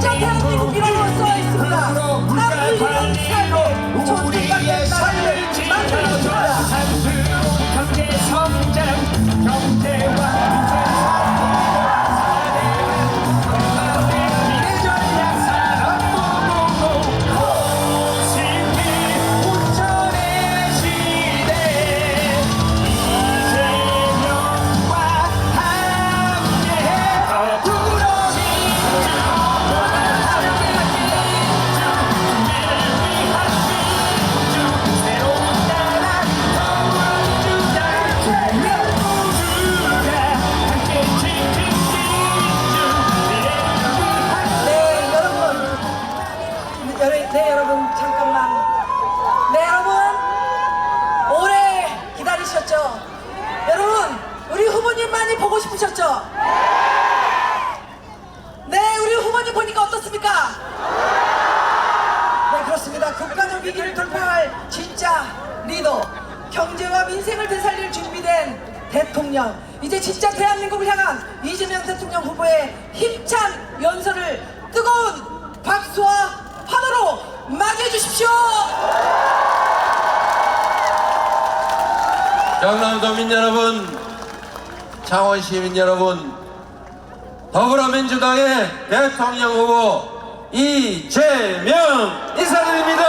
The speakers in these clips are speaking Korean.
진짜 대한민국 이라고 써 있습니다. 남들이란 삶의 존중받는 나라를 만들어줍니다. 경제 성장, 경제와 네 여러분 잠깐만. 네 여러분 오래 기다리셨죠? 여러분 우리 후보님 많이 보고 싶으셨죠? 네 우리 후보님 보니까 어떻습니까? 네 그렇습니다. 국가적 위기를 돌파할 진짜 리더, 경제와 민생을 되살릴 준비된 대통령, 이제 진짜 대한민국을 향한 이재명 대통령 후보의 힘찬 연설을 뜨거운 박수와 환호로 맞이해 주십시오. 경남도민 여러분, 창원 시민 여러분, 더불어민주당의 대통령 후보 이재명 인사드립니다.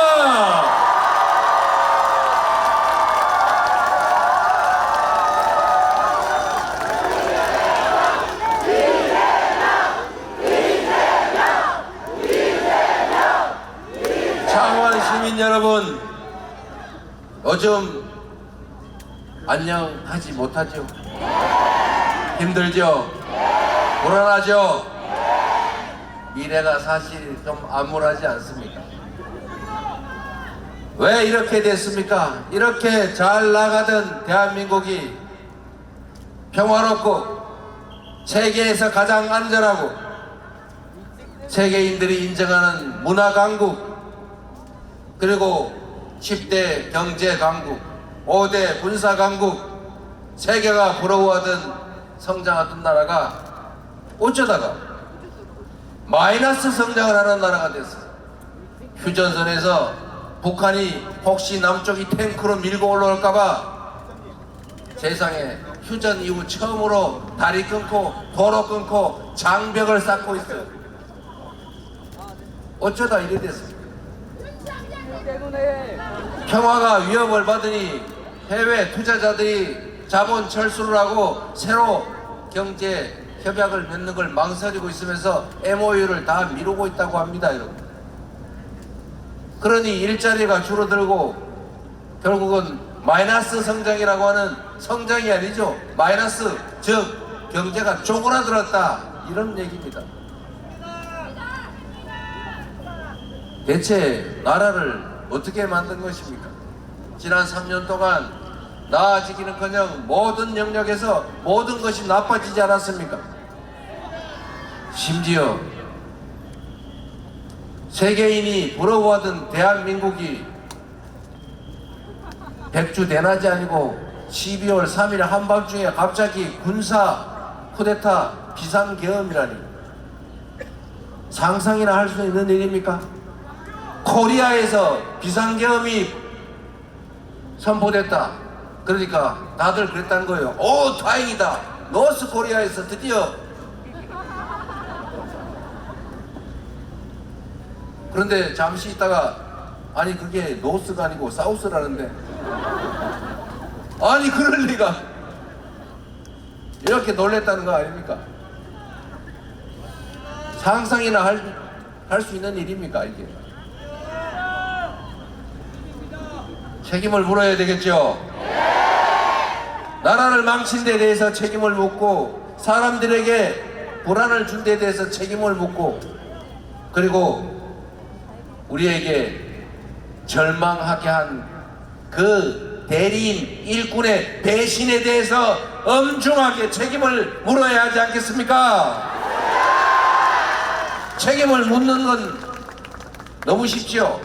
창원 시민 여러분, 요즘 안녕하지 못하죠? 힘들죠? 불안하죠? 미래가 사실 좀 암울하지 않습니까? 왜 이렇게 됐습니까? 이렇게 잘 나가던 대한민국이 평화롭고 세계에서 가장 안전하고 세계인들이 인정하는 문화 강국, 그리고 10대 경제 강국, 5대 군사 강국, 세계가 부러워하던 성장하던 나라가 어쩌다가 마이너스 성장을 하는 나라가 됐어요. 휴전선에서 북한이 혹시 남쪽이 탱크로 밀고 올라올까봐 세상에 휴전 이후 처음으로 다리 끊고 도로 끊고 장벽을 쌓고 있어요. 어쩌다 이래 됐습니까? 평화가 위협을 받으니 해외 투자자들이 자본 철수를 하고 새로 경제 협약을 맺는 걸 망설이고 있으면서 MOU를 다 미루고 있다고 합니다, 여러분. 그러니 일자리가 줄어들고 결국은 마이너스 성장이라고 하는 성장이 아니죠. 마이너스, 즉 경제가 쪼그라들었다, 이런 얘기입니다. 대체 나라를 어떻게 만든 것입니까? 지난 3년 동안 나아지기는커녕 모든 영역에서 모든 것이 나빠지지 않았습니까? 심지어 세계인이 부러워하던 대한민국이 백주대낮이 아니고 12월 3일 한밤중에 갑자기 군사 쿠데타 비상계엄이라니, 상상이나 할 수 있는 일입니까? 코리아에서 비상계엄이 선포됐다. 그러니까 다들 그랬다는 거예요. 오, 다행이다. 노스 코리아에서 드디어. 그런데 잠시 있다가 아니 그게 노스가 아니고 사우스라는데, 아니 그럴 리가, 이렇게 놀랬다는 거 아닙니까? 상상이나 할 수 있는 일입니까 이게? 책임을 물어야 되겠죠. 나라를 망친 데 대해서 책임을 묻고, 사람들에게 불안을 준 데 대해서 책임을 묻고, 그리고 우리에게 절망하게 한 그 대리인 일꾼의 배신에 대해서 엄중하게 책임을 물어야 하지 않겠습니까? 책임을 묻는 건 너무 쉽죠.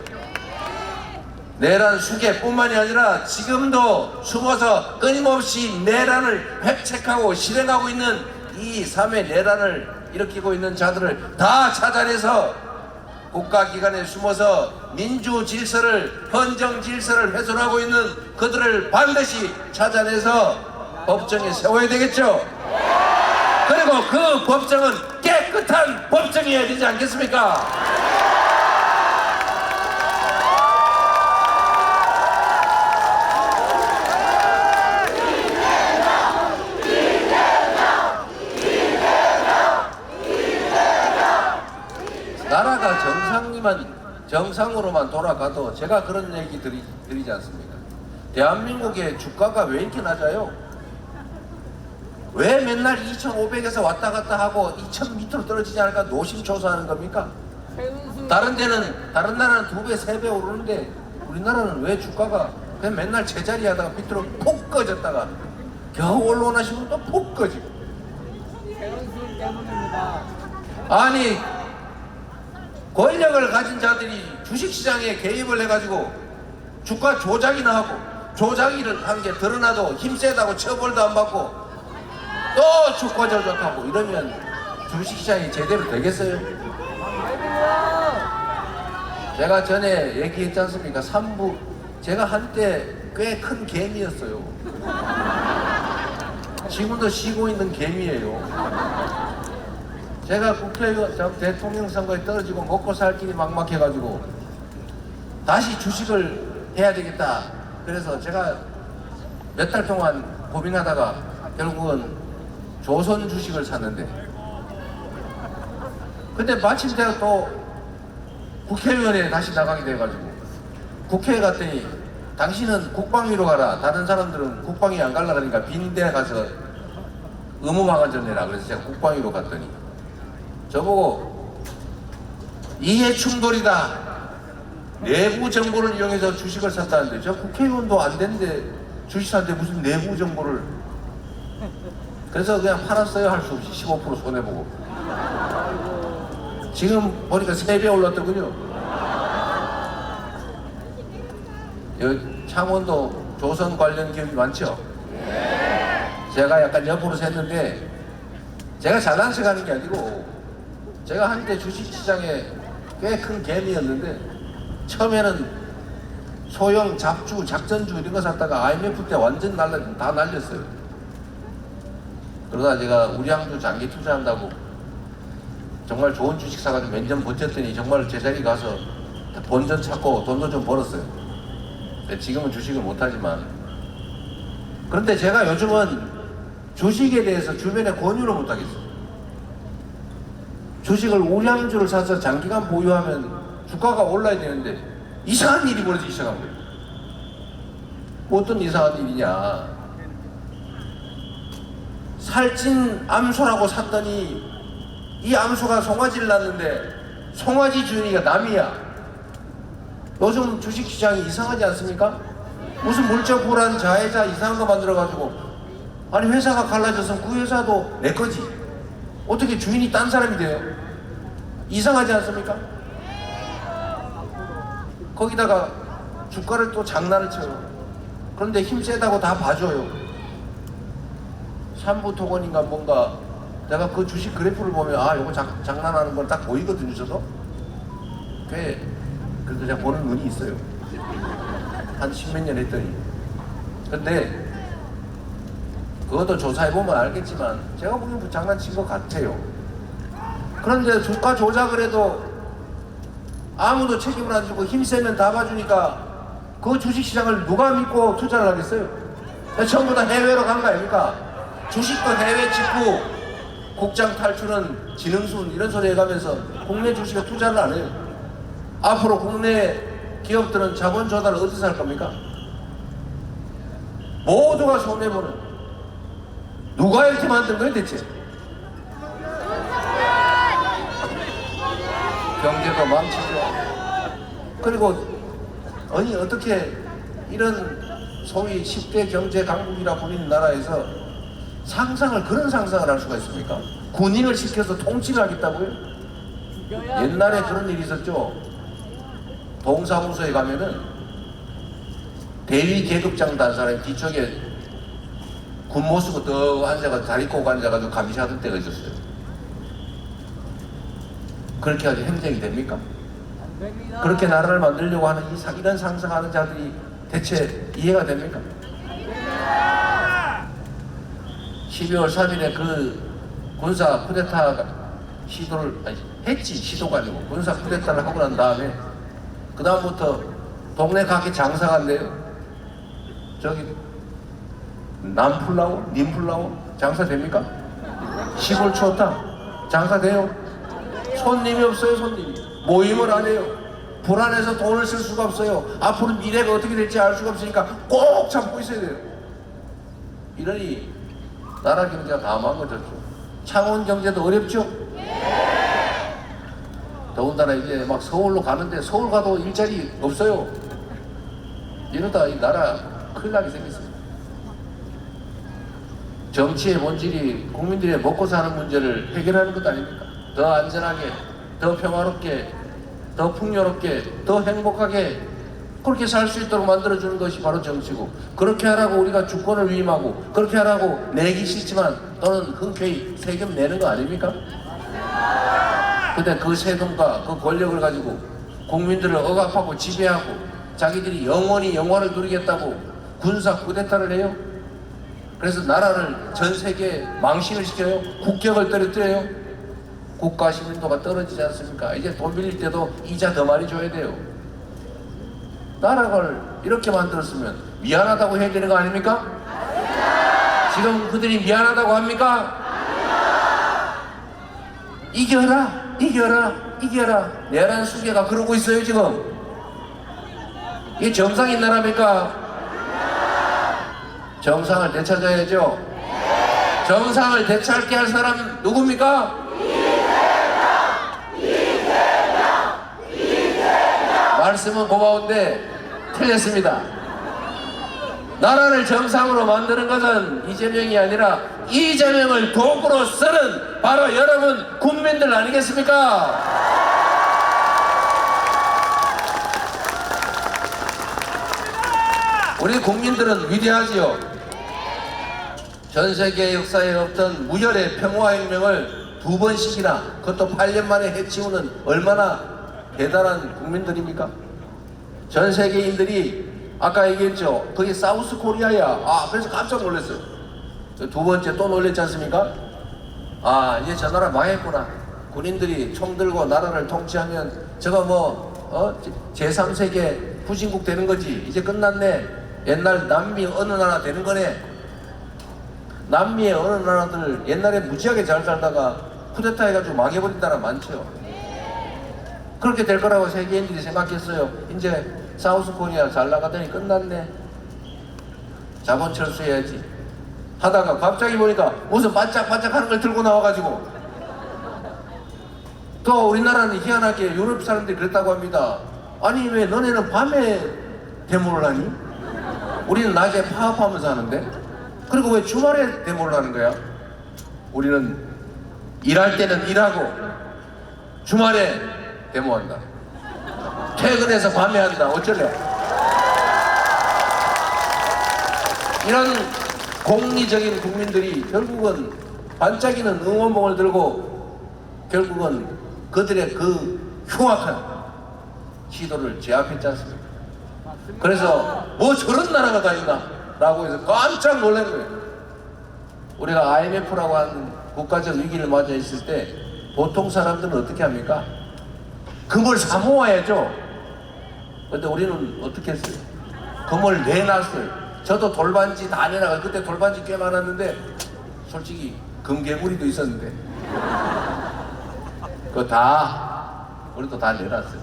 내란 수계뿐만이 아니라 지금도 숨어서 끊임없이 내란을 획책하고 실행하고 있는 이 3회 내란을 일으키고 있는 자들을 다 찾아내서 국가기관에 숨어서 민주 질서를, 헌정 질서를 훼손하고 있는 그들을 반드시 찾아내서 법정에 세워야 되겠죠. 그리고 그 법정은 깨끗한 법정이어야 되지 않겠습니까? 나라가 정상으로만 돌아가도 제가 그런 얘기 드리지 않습니까? 대한민국의 주가가 왜 이렇게 낮아요? 왜 맨날 2,500에서 왔다 갔다 하고 2,000 밑으로 떨어지지 않을까 노심초사하는 겁니까? 다른 나라는 2배, 3배 오르는데 우리나라는 왜 주가가 그냥 맨날 제자리 하다가 밑으로 푹 꺼졌다가 겨우 올라오나 싶으면 또 푹 꺼지고. 아니 권력을 가진 자들이 주식시장에 개입을 해가지고 주가 조작이나 하고 조작을 한 게 드러나도 힘세다고 처벌도 안 받고 또 주가 조작하고 이러면 주식시장이 제대로 되겠어요? 제가 전에 얘기했지 않습니까? 3부 제가 한때 꽤 큰 개미였어요. 지금도 쉬고 있는 개미예요. 제가 국회의원 대통령 선거에 떨어지고 먹고 살 길이 막막해가지고 다시 주식을 해야 되겠다. 그래서 제가 몇 달 동안 고민하다가 결국은 조선 주식을 샀는데, 근데 마침 제가 또 국회의원에 다시 나가게 돼가지고 국회에 갔더니 당신은 국방위로 가라. 다른 사람들은 국방위 안 갈라 그러니까 빈대 가서 의무망원 전내라. 그래서 제가 국방위로 갔더니 저보고 이해 충돌이다. 내부 정보를 이용해서 주식을 샀다는데 저 국회의원도 안 되는데 주식 샀는데 무슨 내부 정보를. 그래서 그냥 팔았어요. 할 수 없이 15% 손해보고. 지금 보니까 3배 올랐더군요. 여기 창원도 조선 관련 기업이 많죠? 제가 약간 옆으로 샜는데 제가 잘난 척 하는 게 아니고 제가 한때 주식시장에 꽤 큰 개미였는데 처음에는 소형 잡주, 작전주 이런 거 샀다가 IMF 때 완전 다 날렸어요. 그러다 제가 우량주 장기 투자한다고 정말 좋은 주식 사가지고 몇 년 버텼더니 정말 제자리 가서 본전 찾고 돈도 좀 벌었어요. 지금은 주식을 못하지만. 그런데 제가 요즘은 주식에 대해서 주변에 권유를 못하겠어요. 주식을 우량주를 사서 장기간 보유하면 주가가 올라야 되는데 이상한 일이 벌어지기 시작한 거예요. 어떤 이상한 일이냐. 살찐 암소라고 샀더니 이 암소가 송아지를 낳는데 송아지 주인이가 남이야. 요즘 주식시장이 이상하지 않습니까? 무슨 물적 불안 자해자 이상한 거 만들어가지고 아니 회사가 갈라져서 그 회사도 내 거지. 어떻게 주인이 딴 사람이 돼요? 이상하지 않습니까? 거기다가 주가를 또 장난을 쳐요. 그런데 힘 세다고 다 봐줘요. 삼부토건인가 뭔가 내가 그 주식 그래프를 보면 아 이거 장난하는 건 딱 보이거든요. 저도 꽤 그래도 제가 보는 눈이 있어요. 한 10몇 년 했더니. 근데 그것도 조사해보면 알겠지만 제가 보기엔 장난친 것 같아요. 그런데 주가 조작을 해도 아무도 책임을 안 지고 힘세면 다 봐주니까 그 주식시장을 누가 믿고 투자를 하겠어요? 전부 다 해외로 간 거 아닙니까? 주식도 해외 직구, 국장 탈출은 지능순 이런 소리 해가면서 국내 주식에 투자를 안 해요. 앞으로 국내 기업들은 자본 조달을 어디서 할 겁니까? 모두가 손해보는. 누가 이렇게 만든 거예요 대체? 경제도 망치죠. 그리고 아니 어떻게 이런 소위 10대 경제 강국이라 불리는 나라에서 그런 상상을 할 수가 있습니까? 군인을 시켜서 통치를 하겠다고요? 옛날에 그런 일이 있었죠. 동사무소에 가면은 대위 계급장 단 사람이 뒤쪽에 군모쓰고 떡 앉아가지고 다리 꼬고 앉아가지고 감시하던 때가 있었어요. 그렇게 하지 행정이 됩니까? 그렇게 나라를 만들려고 하는 이런 상상하는 자들이 대체 이해가 됩니까? 12월 3일에 그 군사 쿠데타가 시도가 아니고 군사 쿠데타를 하고 난 다음에 그 다음부터 동네 가게 장사가 안 돼요. 저기 남풀라고 님풀라고 장사 됩니까? 시골 추웠다 장사 돼요? 손님이 없어요. 손님이 모임을 안 해요. 불안해서 돈을 쓸 수가 없어요. 앞으로 미래가 어떻게 될지 알 수가 없으니까 꼭 잡고 있어야 돼요. 이러니 나라 경제가 다 망가졌죠. 창원 경제도 어렵죠. 더군다나 이제 막 서울로 가는데 서울 가도 일자리 없어요. 이러다 이 나라 큰일 나게 생겼습니다. 정치의 본질이 국민들의 먹고 사는 문제를 해결하는 것 아닙니까? 더 안전하게, 더 평화롭게, 더 풍요롭게, 더 행복하게 그렇게 살 수 있도록 만들어주는 것이 바로 정치고, 그렇게 하라고 우리가 주권을 위임하고, 그렇게 하라고 내기 싫지만 또는 흔쾌히 세금 내는 거 아닙니까? 근데 그 세금과 그 권력을 가지고 국민들을 억압하고 지배하고 자기들이 영원히 영화를 누리겠다고 군사 쿠데타를 해요. 그래서 나라를 전 세계에 망신을 시켜요. 국격을 떨어뜨려요. 국가 신민도가 떨어지지 않습니까? 이제 돈 빌릴 때도 이자 더 많이 줘야 돼요. 나라를 이렇게 만들었으면 미안하다고 해야 되는 거 아닙니까? 지금 그들이 미안하다고 합니까? 이겨라, 이겨라, 이겨라. 내란 수계가 그러고 있어요 지금. 이게 정상인 나라입니까? 정상을 되찾아야죠. 정상을 되찾게 할 사람 누굽니까? 말씀은 고마운데 틀렸습니다. 나라를 정상으로 만드는 것은 이재명이 아니라 이재명을 도구로 쓰는 바로 여러분 국민들 아니겠습니까? 우리 국민들은 위대하지요. 전 세계 역사에 없던 무혈의 평화혁명을 2번씩이나, 그것도 8년 만에 해치우는 얼마나 대단한 국민들입니까? 전 세계인들이 아까 얘기했죠. 그게 사우스 코리아야. 그래서 깜짝 놀랐어요. 두 번째 또 놀랬지 않습니까? 이제 저 나라 망했구나. 군인들이 총 들고 나라를 통치하면 저거 제3세계 후진국 되는 거지. 이제 끝났네. 옛날 남미 어느 나라 되는 거네. 남미의 어느 나라들 옛날에 무지하게 잘 살다가 쿠데타 해가지고 망해버린 나라 많죠. 그렇게 될 거라고 세계인들이 생각했어요. 이제 사우스 코리아 잘 나가더니 끝났네. 자본 철수해야지 하다가 갑자기 보니까 무슨 반짝반짝 하는 걸 들고 나와가지고, 또 우리나라는 희한하게 유럽 사람들이 그랬다고 합니다. 아니 왜 너네는 밤에 데모를 하니? 우리는 낮에 파업하면서 하는데, 그리고 왜 주말에 데모를 하는 거야? 우리는 일할 때는 일하고 주말에 데모한다. 퇴근해서 밤에 한다. 어쩔래? 이런 공리적인 국민들이 결국은 반짝이는 응원봉을 들고 결국은 그들의 그 흉악한 시도를 제압했지 않습니까? 그래서 뭐 저런 나라가 다 있나? 라고 해서 깜짝 놀란 거예요. 우리가 IMF라고 하는 국가적 위기를 맞아 있을 때 보통 사람들은 어떻게 합니까? 금을 사 모아야죠. 근데 우리는 어떻게 했어요? 금을 내놨어요. 저도 돌반지 다 내놔가. 그때 돌반지 꽤 많았는데 솔직히 금괴물이도 있었는데 그거 다 우리도 다 내놨어요.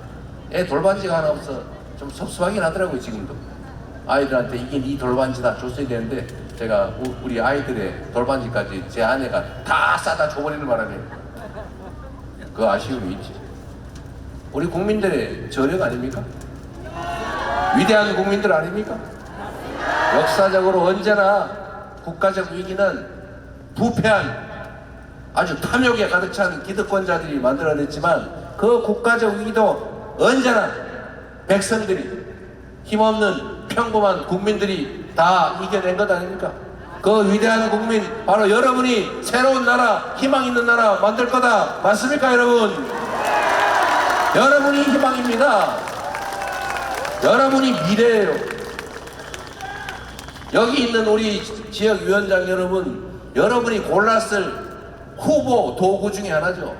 돌반지가 하나 없어 좀 섭섭하긴 하더라고요. 지금도 아이들한테 이게 네 돌반지다 줬어야 되는데 제가 우리 아이들의 돌반지까지 제 아내가 다 싸다 줘버리는 바람에 그 아쉬움이 있지. 우리 국민들의 저력 아닙니까? 위대한 국민들 아닙니까? 역사적으로 언제나 국가적 위기는 부패한 아주 탐욕에 가득 찬 기득권자들이 만들어냈지만 그 국가적 위기도 언제나 백성들이, 힘없는 평범한 국민들이 다 이겨낸 것 아닙니까? 그 위대한 국민 바로 여러분이 새로운 나라, 희망 있는 나라 만들 거다. 맞습니까 여러분? 여러분이 희망입니다. 여러분이 미래예요. 여기 있는 우리 지역위원장 여러분, 여러분이 골랐을 후보 도구 중에 하나죠.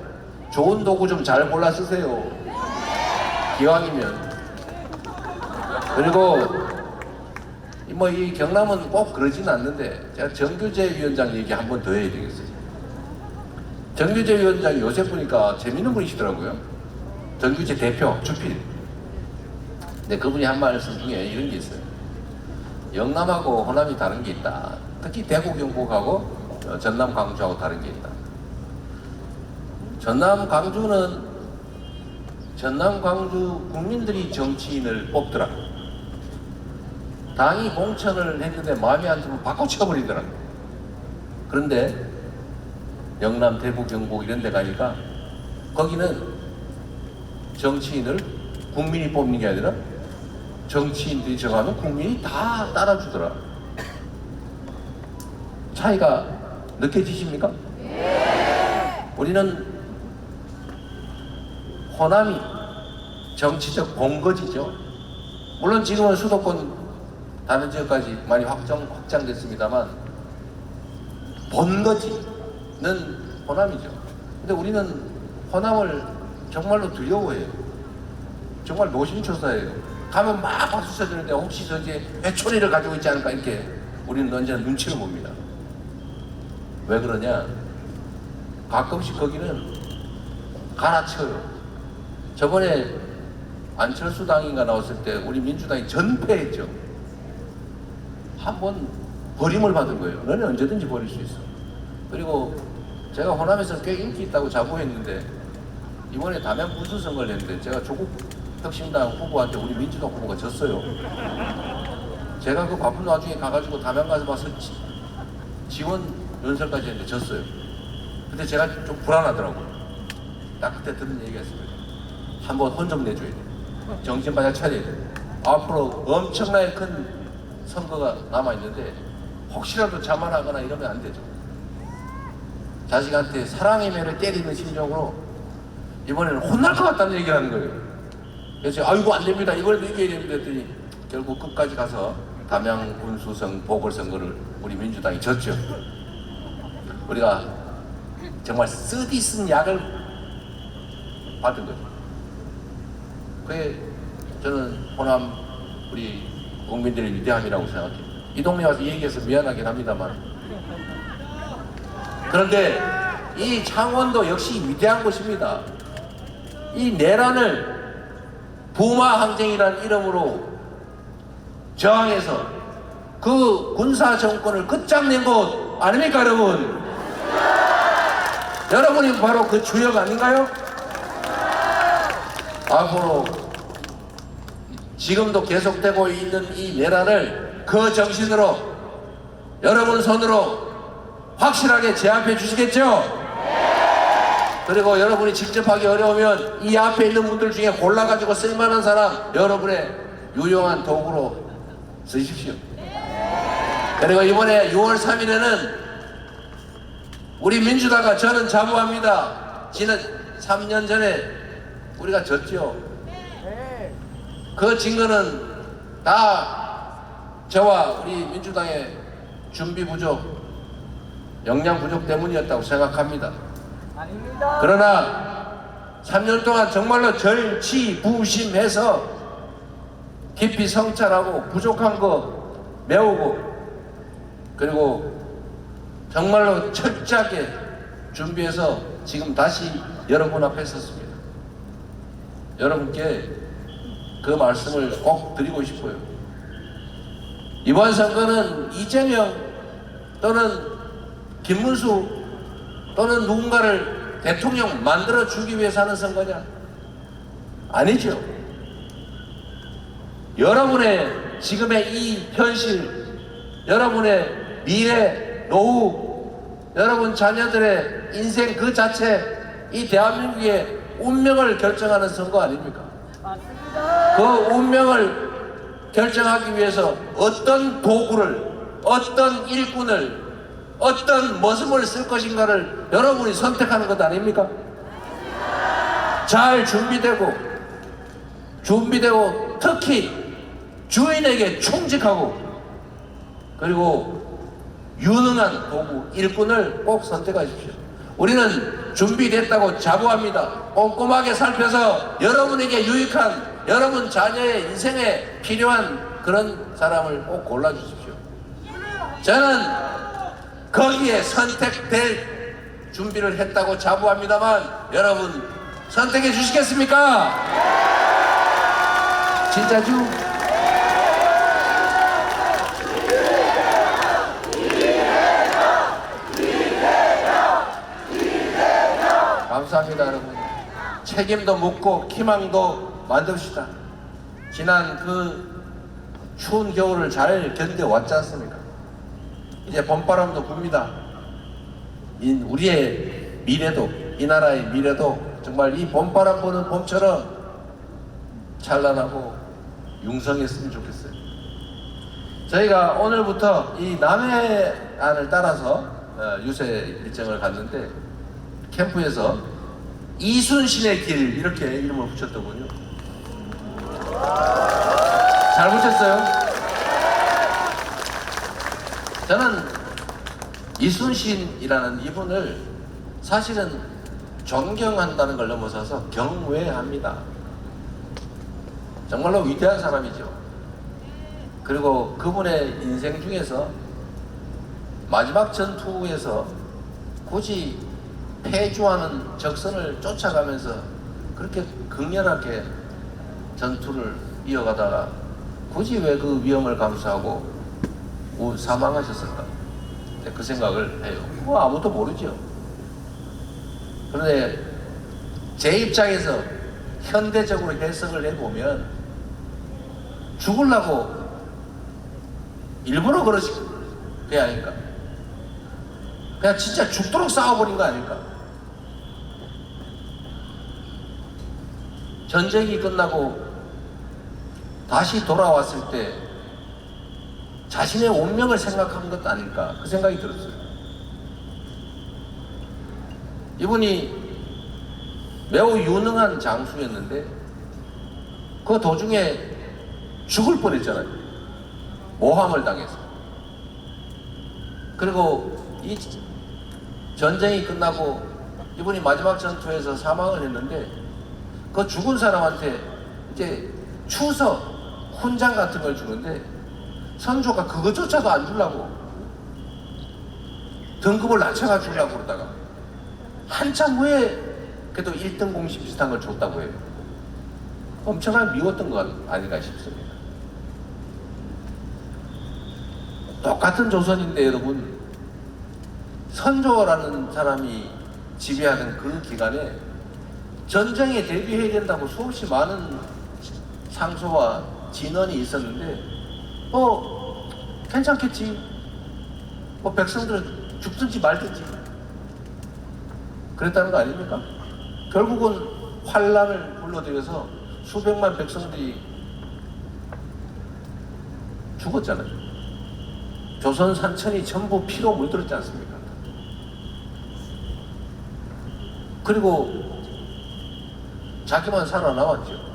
좋은 도구 좀 잘 골라 쓰세요. 기왕이면. 그리고 뭐 이 경남은 꼭 그러진 않는데 제가 정규재 위원장 얘기 한 번 더 해야 되겠어요. 정규재 위원장이 요새 보니까 재밌는 분이시더라고요. 정규재 대표 주필. 근데 그분이 한 말씀 중에 이런 게 있어요. 영남하고 호남이 다른 게 있다. 특히 대구 경북하고 전남 광주하고 다른 게 있다. 전남 광주는 전남 광주 국민들이 정치인을 뽑더라. 당이 공천을 했는데 마음에 안 들면 바꿔쳐버리더라. 그런데 영남, 대구, 경북 이런 데 가니까 거기는 정치인을 국민이 뽑는 게 아니라 정치인들이 정하면 국민이 다 따라주더라. 차이가 느껴지십니까? 우리는 호남이 정치적 본거지죠. 물론 지금은 수도권 다른 지역까지 많이 확장됐습니다만 본거지는 호남이죠. 근데 우리는 호남을 정말로 두려워해요. 정말 노심초사해요. 가면 막 박수 쳐주는데 혹시 저기 회초리를 가지고 있지 않을까 이렇게 우리는 언제나 눈치를 봅니다. 왜 그러냐? 가끔씩 거기는 갈아쳐요. 저번에 안철수 당인가 나왔을 때 우리 민주당이 전패했죠. 한번 버림을 받은 거예요. 너는 언제든지 버릴 수 있어. 그리고 제가 호남에서 꽤 인기 있다고 자부했는데 이번에 담양 군수 선거를 했는데 제가 조국 혁신당 후보한테 우리 민주당 후보가 졌어요. 제가 그 바쁜 와중에 가가지고 담양 가서 봐서 지원 연설까지 했는데 졌어요. 근데 제가 좀 불안하더라고요. 딱 그때 들은 얘기였습니다. 한번 혼 좀 내줘야 돼. 정신 바짝 차려야 돼. 앞으로 엄청나게 큰 선거가 남아있는데 혹시라도 자만하거나 이러면 안 되죠. 자식한테 사랑의 매를 때리는 심정으로 이번에는 혼날 것 같다는 얘기를 하는 거예요. 그래서 아이고 안 됩니다. 이걸 이겨야 됩니다 했더니 결국 끝까지 가서 담양 군수성 보궐선거를 우리 민주당이 졌죠. 우리가 정말 쓰디쓴 약을 받은 거죠. 그게 저는 호남 우리 국민들의 위대함이라고 생각해요. 이 동네 와서 얘기해서 미안하긴 합니다만 그런데 이 창원도 역시 위대한 곳입니다. 이 내란을 부마항쟁이라는 이름으로 저항해서 그 군사 정권을 끝장낸 곳 아닙니까 여러분? 여러분이 바로 그 주역 아닌가요? 앞으로 지금도 계속되고 있는 이 내란을 그 정신으로 여러분 손으로 확실하게 제압해 주시겠죠? 그리고 여러분이 직접 하기 어려우면 이 앞에 있는 분들 중에 골라가지고 쓸만한 사람 여러분의 유용한 도구로 쓰십시오. 그리고 이번에 6월 3일에는 우리 민주당과 저는 자부합니다. 지난 3년 전에 우리가 졌죠. 그 증거는 다 저와 우리 민주당의 준비 부족, 역량 부족 때문이었다고 생각합니다. 아닙니다. 그러나 3년 동안 정말로 절치부심해서 깊이 성찰하고 부족한 거 메우고 그리고 정말로 철저하게 준비해서 지금 다시 여러분 앞에 섰습니다. 여러분께 그 말씀을 꼭 드리고 싶어요. 이번 선거는 이재명 또는 김문수 또는 누군가를 대통령 만들어주기 위해서 하는 선거냐? 아니죠. 여러분의 지금의 이 현실, 여러분의 미래, 노후, 여러분 자녀들의 인생 그 자체, 이 대한민국의 운명을 결정하는 선거 아닙니까? 맞습니다. 그 운명을 결정하기 위해서 어떤 도구를, 어떤 일꾼을, 어떤 모습을 쓸 것인가를 여러분이 선택하는 것 아닙니까? 잘 준비되고 특히 주인에게 충직하고 그리고 유능한 도구 일꾼을 꼭 선택하십시오. 우리는 준비됐다고 자부합니다. 꼼꼼하게 살펴서 여러분에게 유익한 여러분 자녀의 인생에 필요한 그런 사람을 꼭 골라주십시오. 저는 거기에 선택될 준비를 했다고 자부합니다만 여러분 선택해 주시겠습니까? 진짜죠? 감사합니다 여러분. 책임도 묻고 희망도 만듭시다. 지난 그 추운 겨울을 잘 견뎌왔지 않습니까? 이제 봄바람도 붑니다. 우리의 미래도 이 나라의 미래도 정말 이 봄바람 부는 봄처럼 찬란하고 융성했으면 좋겠어요. 저희가 오늘부터 이 남해안을 따라서 유세 일정을 갔는데 캠프에서 이순신의 길 이렇게 이름을 붙였더군요. 잘 붙였어요. 저는 이순신이라는 이분을 사실은 존경한다는 걸 넘어서서 경외합니다. 정말로 위대한 사람이죠. 그리고 그분의 인생 중에서 마지막 전투에서 굳이 패주하는 적선을 쫓아가면서 그렇게 극렬하게 전투를 이어가다가 굳이 왜 그 위험을 감수하고 사망하셨을까? 그 생각을 해요. 뭐 아무도 모르죠. 그런데 제 입장에서 현대적으로 해석을 해보면 죽으려고 일부러 그러신 게 아닐까? 그냥 진짜 죽도록 싸워버린 거 아닐까? 전쟁이 끝나고 다시 돌아왔을 때 자신의 운명을 생각한 것도 아닐까? 그 생각이 들었어요. 이분이 매우 유능한 장수였는데 그 도중에 죽을 뻔했잖아요. 모함을 당해서. 그리고 이 전쟁이 끝나고 이분이 마지막 전투에서 사망을 했는데 그 죽은 사람한테 이제 추서 훈장 같은 걸 주는데 선조가 그것조차도 안 주려고 등급을 낮춰가 주려고 그러다가 한참 후에 그래도 1등 공식 비슷한 걸 줬다고 해요. 엄청나게 미웠던 것 아닌가 싶습니다. 똑같은 조선인데 여러분, 선조라는 사람이 지배하는 그 기간에 전쟁에 대비해야 된다고 수없이 많은 상소와 진언이 있었는데 괜찮겠지, 백성들은 죽든지 말든지 그랬다는 거 아닙니까? 결국은 환란을 불러들여서 수백만 백성들이 죽었잖아요. 조선 산천이 전부 피로 물들었지 않습니까? 그리고 자기만 살아남았죠.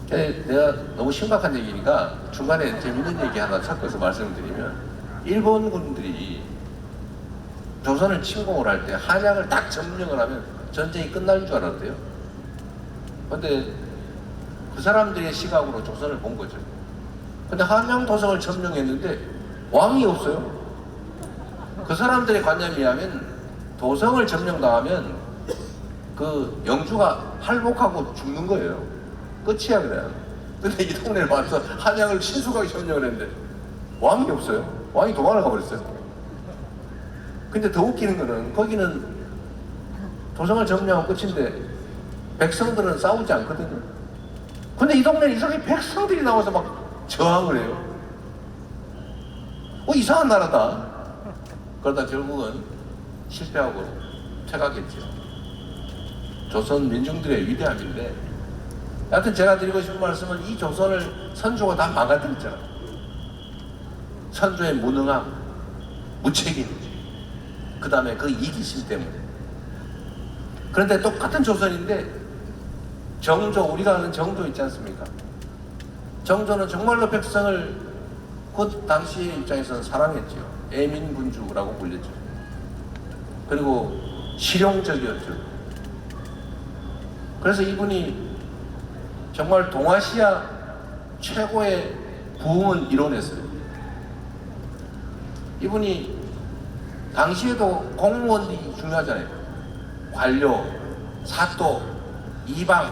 내가 너무 심각한 얘기니까 중간에 재밌는 얘기 하나 찾고서 말씀드리면, 일본군들이 조선을 침공을 할 때 한양을 딱 점령을 하면 전쟁이 끝날 줄 알았대요. 근데 그 사람들의 시각으로 조선을 본 거죠. 근데 한양 도성을 점령했는데 왕이 없어요. 그 사람들의 관념에 의하면 도성을 점령당하면 그 영주가 할복하고 죽는 거예요. 끝이야 그래요. 근데 이 동네를 봐서 한양을 신속하게 점령을 했는데 왕이 없어요. 왕이 도망을 가버렸어요. 근데 더 웃기는 거는 거기는 도성을 점령하고 끝인데 백성들은 싸우지 않거든요. 근데 이 동네는 이상하게 백성들이 나와서 막 저항을 해요. 이상한 나라다. 그러다 결국은 실패하고 퇴각했죠. 조선 민중들의 위대함인데, 하여튼 제가 드리고 싶은 말씀은 이 조선을 선조가 다 망가뜨렸잖아요. 선조의 무능함, 무책임, 그 다음에 그 이기심 때문에. 그런데 똑같은 조선인데 정조, 우리가 아는 정조 있지 않습니까? 정조는 정말로 백성을 그 당시의 입장에서는 사랑했죠. 애민군주라고 불렸죠. 그리고 실용적이었죠. 그래서 이분이 정말 동아시아 최고의 부흥을 이뤄냈어요. 이분이 당시에도 공무원들이 중요하잖아요. 관료, 사또, 이방이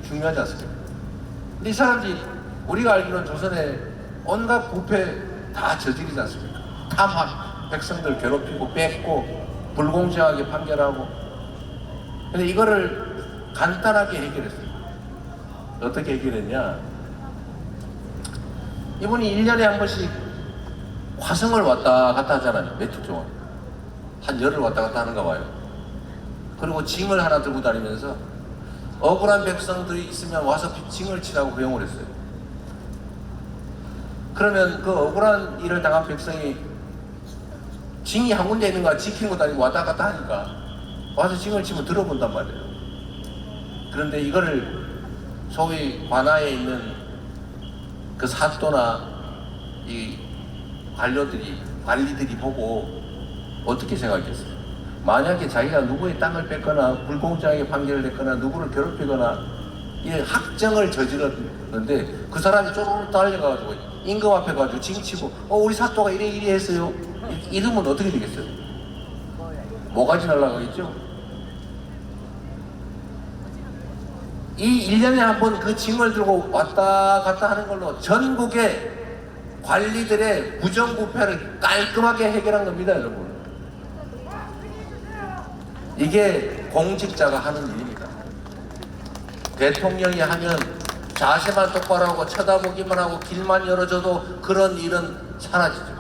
중요하지 않습니까? 근데 이 사람들이 우리가 알기로는 조선에 온갖 부패 다 저지르지 않습니까? 탐하, 백성들 괴롭히고 뺏고 불공정하게 판결하고. 근데 이거를 간단하게 해결했어요. 어떻게 해결했냐? 이분이 1년에 한 번씩 화성을 왔다 갔다 하잖아요. 며칠 동안. 한 열흘 왔다 갔다 하는가 봐요. 그리고 징을 하나 들고 다니면서 억울한 백성들이 있으면 와서 징을 치라고 허용을 했어요. 그러면 그 억울한 일을 당한 백성이 징이 한 군데 있는 거 지키는 것도 아니고 왔다 갔다 하니까 와서 징을 치면 들어본단 말이에요. 그런데 이거를 소위 관아에 있는 그 사또나 이 관리들이 보고 어떻게 생각했어요? 만약에 자기가 누구의 땅을 뺏거나 불공정하게 판결을 냈거나 누구를 괴롭히거나 이 학정을 저질렀는데 그 사람이 쪼르르 달려가지고 임금 앞에 가지고 징치고 우리 사또가 이래 했어요. 이러면 어떻게 되겠어요? 뭐가지 날라가겠죠? 이 1년에 한 번 그 징을 들고 왔다 갔다 하는 걸로 전국의 관리들의 부정부패를 깔끔하게 해결한 겁니다, 여러분. 이게 공직자가 하는 일입니다. 대통령이 하면 자세만 똑바로 하고 쳐다보기만 하고 길만 열어줘도 그런 일은 사라지죠.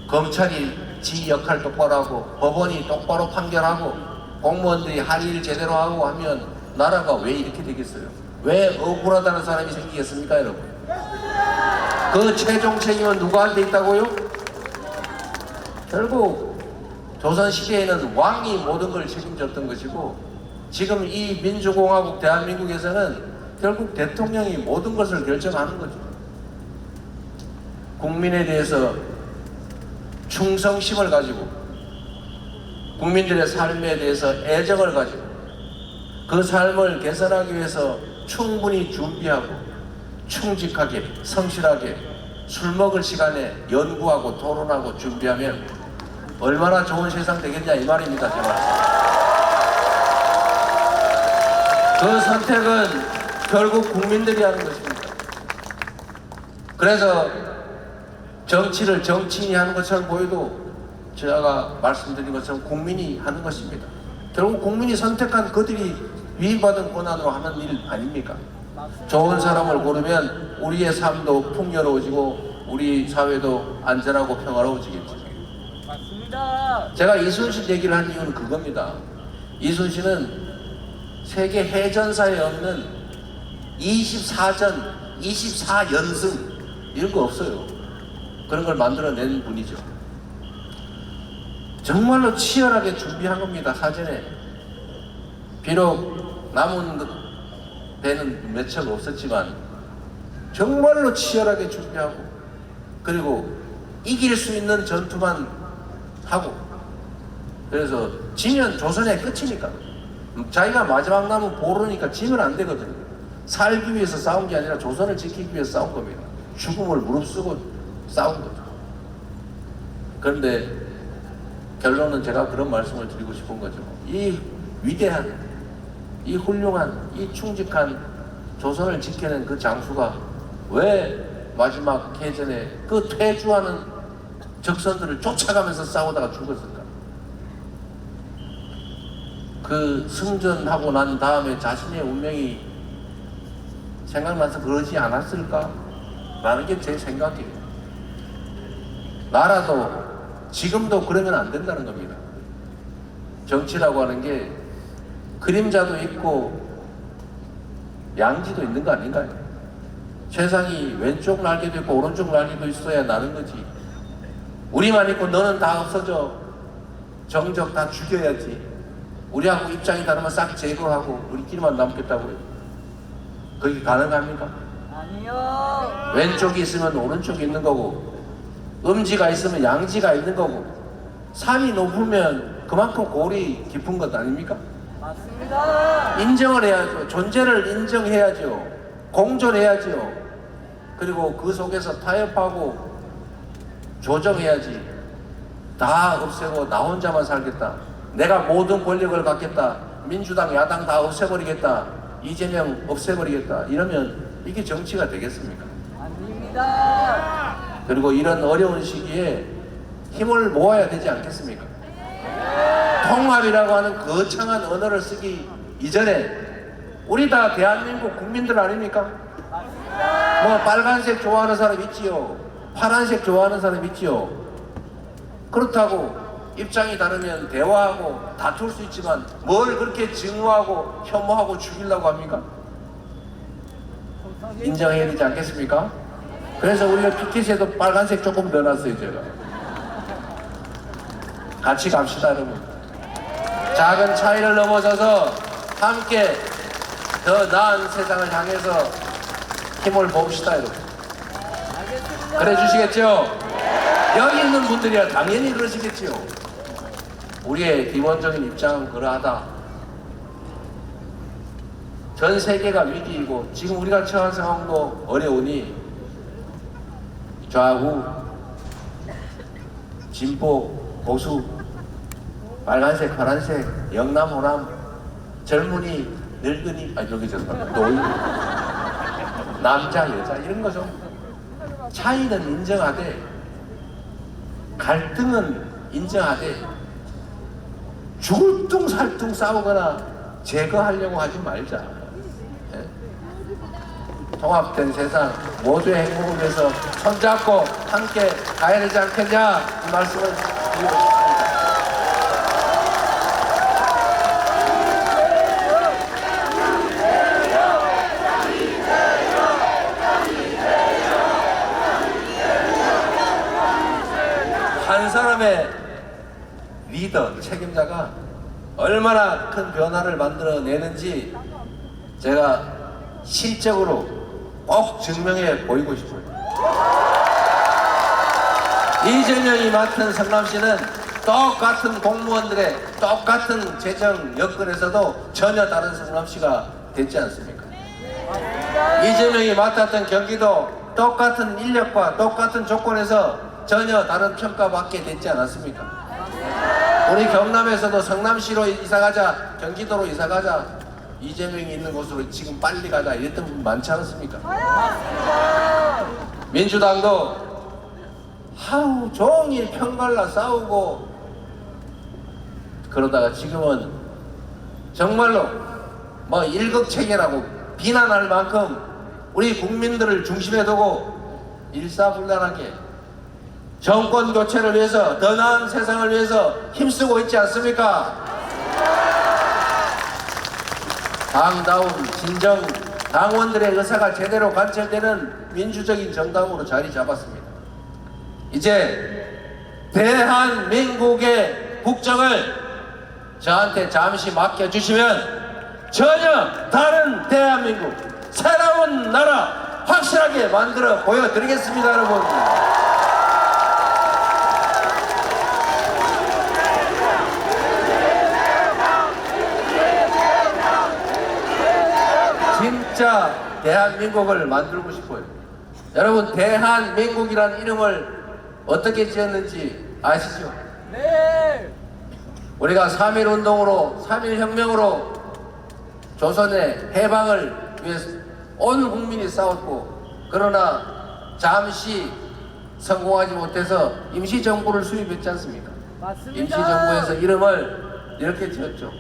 검찰이 지 역할 똑바로 하고 법원이 똑바로 판결하고 공무원들이 할 일 제대로 하고 하면 나라가 왜 이렇게 되겠어요? 왜 억울하다는 사람이 생기겠습니까, 여러분? 그 최종 책임은 누구한테 있다고요? 결국 조선시대에는 왕이 모든 걸 책임졌던 것이고 지금 이 민주공화국 대한민국에서는 결국 대통령이 모든 것을 결정하는 거죠. 국민에 대해서 충성심을 가지고 국민들의 삶에 대해서 애정을 가지고 그 삶을 개선하기 위해서 충분히 준비하고 충직하게 성실하게 술 먹을 시간에 연구하고 토론하고 준비하면 얼마나 좋은 세상 되겠냐 이 말입니다. 제 말씀. 그 선택은 결국 국민들이 하는 것입니다. 그래서 정치를 정치인이 하는 것처럼 보여도 제가 말씀드린 것처럼 국민이 하는 것입니다. 결국 국민이 선택한 그들이 위임받은 권한으로 하는 일 아닙니까? 좋은 사람을 고르면 우리의 삶도 풍요로워지고 우리 사회도 안전하고 평화로워지겠죠. 맞습니다. 제가 이순신 얘기를 한 이유는 그겁니다. 이순신은 세계 해전사에 없는 24전, 24연승 이런 거 없어요. 그런 걸 만들어낸 분이죠. 정말로 치열하게 준비한 겁니다. 사전에. 비록 남은 배는 몇 척 없었지만 정말로 치열하게 준비하고 그리고 이길 수 있는 전투만 하고 그래서 지면 조선의 끝이니까 자기가 마지막 남은 보루니까 지면 안 되거든요. 살기 위해서 싸운 게 아니라 조선을 지키기 위해서 싸운 겁니다. 죽음을 무릅쓰고 싸운 거죠. 그런데 결론은 제가 그런 말씀을 드리고 싶은 거죠. 이 위대한 이 훌륭한 이 충직한 조선을 지켜낸 그 장수가 왜 마지막 해전에 그 퇴주하는 적선들을 쫓아가면서 싸우다가 죽었을까? 그 승전하고 난 다음에 자신의 운명이 생각나서 그러지 않았을까? 라는 게 제 생각이에요. 나라도 지금도 그러면 안 된다는 겁니다. 정치라고 하는 게 그림자도 있고 양지도 있는 거 아닌가요? 세상이 왼쪽 날개도 있고 오른쪽 날개도 있어야 나는 거지. 우리만 있고 너는 다 없어져. 정적 다 죽여야지. 우리하고 입장이 다르면 싹 제거하고 우리끼리만 남겠다고요. 그게 가능합니까? 아니요. 왼쪽이 있으면 오른쪽이 있는 거고, 음지가 있으면 양지가 있는 거고, 산이 높으면 그만큼 골이 깊은 것 아닙니까? 맞습니다. 인정을 해야죠. 존재를 인정해야죠. 공존해야죠. 그리고 그 속에서 타협하고 조정해야지. 다 없애고 나 혼자만 살겠다. 내가 모든 권력을 갖겠다. 민주당, 야당 다 없애버리겠다. 이재명 없애버리겠다. 이러면 이게 정치가 되겠습니까? 아닙니다. 그리고 이런 어려운 시기에 힘을 모아야 되지 않겠습니까? 통합이라고 하는 거창한 언어를 쓰기 이전에 우리 다 대한민국 국민들 아닙니까? 뭐 빨간색 좋아하는 사람 있지요. 파란색 좋아하는 사람 있지요. 그렇다고 입장이 다르면 대화하고 다툴 수 있지만 뭘 그렇게 증오하고 혐오하고 죽이려고 합니까? 인정해야 되지 않겠습니까? 그래서 우리가 피켓에도 빨간색 조금 넣어놨어요. 제가 같이 갑시다 여러분. 작은 차이를 넘어서서 함께 더 나은 세상을 향해서 힘을 모읍시다 여러분. 알겠습니다. 그래 주시겠죠? 여기 있는 분들이야 당연히 그러시겠지요. 우리의 기본적인 입장은 그러하다. 전 세계가 위기이고 지금 우리가 처한 상황도 어려우니 좌우, 진보, 보수, 빨간색, 파란색, 영남, 호남, 젊은이, 늙은이, 여기 죄송합니다. 노인, 남자, 여자 이런 거죠. 차이는 인정하되 갈등은 인정하되 죽을 둥 살 둥 싸우거나 제거하려고 하지 말자. 예? 통합된 세상 모두의 행복을 위해서 손잡고 함께 가야 되지 않겠냐 이 말씀을 드리고 싶습니다. 한 사람의 리더, 책임자가 얼마나 큰 변화를 만들어내는지 제가 실적으로 꼭 증명해 보이고 싶어요. 이재명이 맡은 성남시는 똑같은 공무원들의 똑같은 재정 여건에서도 전혀 다른 성남시가 됐지 않습니까? 이재명이 맡았던 경기도 똑같은 인력과 똑같은 조건에서 전혀 다른 평가받게 됐지 않았습니까? 우리 경남에서도 성남시로 이사가자, 경기도로 이사가자, 이재명이 있는 곳으로 지금 빨리 가자 이랬던 분 많지 않았습니까? 민주당도 하루 종일 편갈라 싸우고 그러다가 지금은 정말로 뭐 일극체계라고 비난할 만큼 우리 국민들을 중심에 두고 일사불란하게 정권 교체를 위해서 더 나은 세상을 위해서 힘쓰고 있지 않습니까? 당다운 진정 당원들의 의사가 제대로 관철되는 민주적인 정당으로 자리 잡았습니다. 이제 대한민국의 국정을 저한테 잠시 맡겨주시면 전혀 다른 대한민국, 새로운 나라 확실하게 만들어 보여드리겠습니다 여러분. 진짜 대한민국을 만들고 싶어요. 여러분 대한민국이라는 이름을 어떻게 지었는지 아시죠? 네. 우리가 3.1운동으로 3.1혁명으로 조선의 해방을 위해서 온 국민이 싸웠고 그러나 잠시 성공하지 못해서 임시정부를 수립했지 않습니까? 맞습니다. 임시정부에서 이름을 이렇게 지었죠.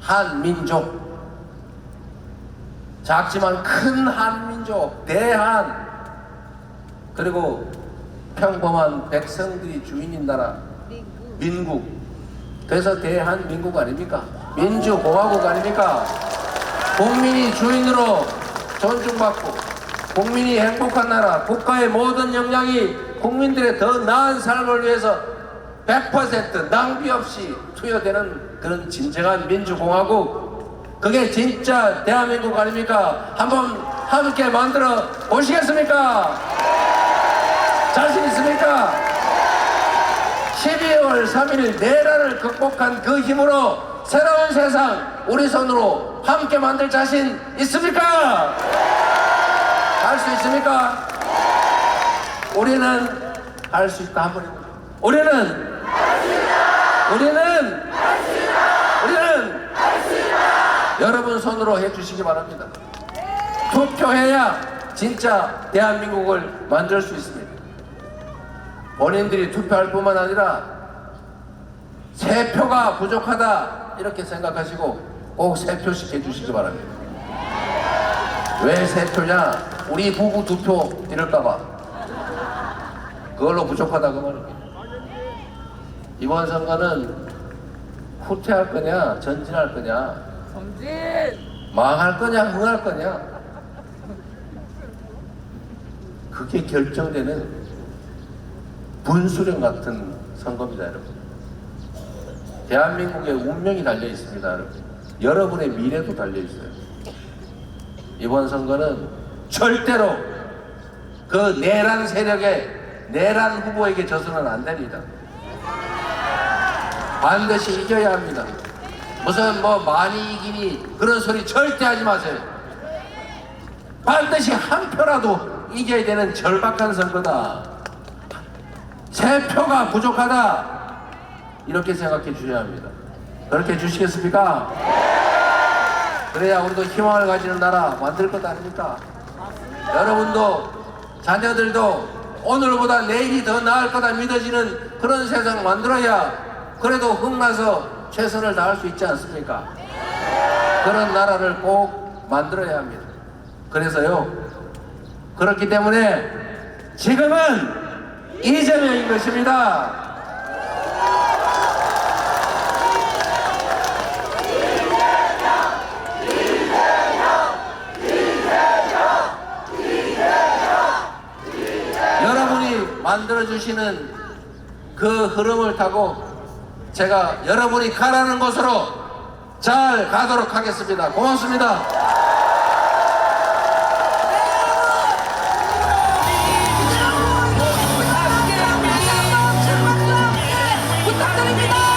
한민족. 작지만 큰 한민족, 대한. 그리고 평범한 백성들이 주인인 나라, 민국. 그래서 대한민국 아닙니까? 민주공화국 아닙니까? 국민이 주인으로 존중받고 국민이 행복한 나라, 국가의 모든 역량이 국민들의 더 나은 삶을 위해서 100% 낭비 없이 투여되는 그런 진정한 민주공화국, 그게 진짜 대한민국 아닙니까? 한번 함께 만들어 보시겠습니까? 자신 있습니까? 12월 3일 내란을 극복한 그 힘으로 새로운 세상 우리 손으로 함께 만들 자신 있습니까? 할 수 있습니까? 우리는 할 수 있다. 한번 해보죠. 우리는 여러분 손으로 해주시기 바랍니다. 투표해야 진짜 대한민국을 만들 수 있습니다. 본인들이 투표할 뿐만 아니라 세 표가 부족하다 이렇게 생각하시고 꼭 세 표씩 해주시기 바랍니다. 왜 세 표냐? 우리 부부 2표 이럴까봐 그걸로 부족하다 그 말입니다. 이번 선거는 후퇴할 거냐 전진할 거냐, 전진! 망할 거냐 흥할 거냐, 그게 결정되는 분수령 같은 선거입니다. 여러분, 대한민국의 운명이 달려 있습니다. 여러분, 여러분의 미래도 달려 있어요. 이번 선거는 절대로 그 내란 세력의 내란 후보에게 져서는 안 됩니다. 반드시 이겨야 합니다. 무슨 뭐 많이 이기니 그런 소리 절대 하지 마세요. 반드시 한 표라도 이겨야 되는 절박한 선거다. 세 표가 부족하다 이렇게 생각해 주셔야 합니다. 그렇게 해주시겠습니까? 그래야 우리도 희망을 가지는 나라 만들 것 아닙니까? 여러분도 자녀들도 오늘보다 내일이 더 나을 거다 믿어지는 그런 세상 만들어야 그래도 흥나서 최선을 다할 수 있지 않습니까? 그런 나라를 꼭 만들어야 합니다. 그래서요, 그렇기 때문에 지금은 이재명인 것입니다. 여러분이 만들어주시는 그 흐름을 타고 제가 여러분이 가라는 곳으로 잘 가도록 하겠습니다. 고맙습니다. 부탁드립니다.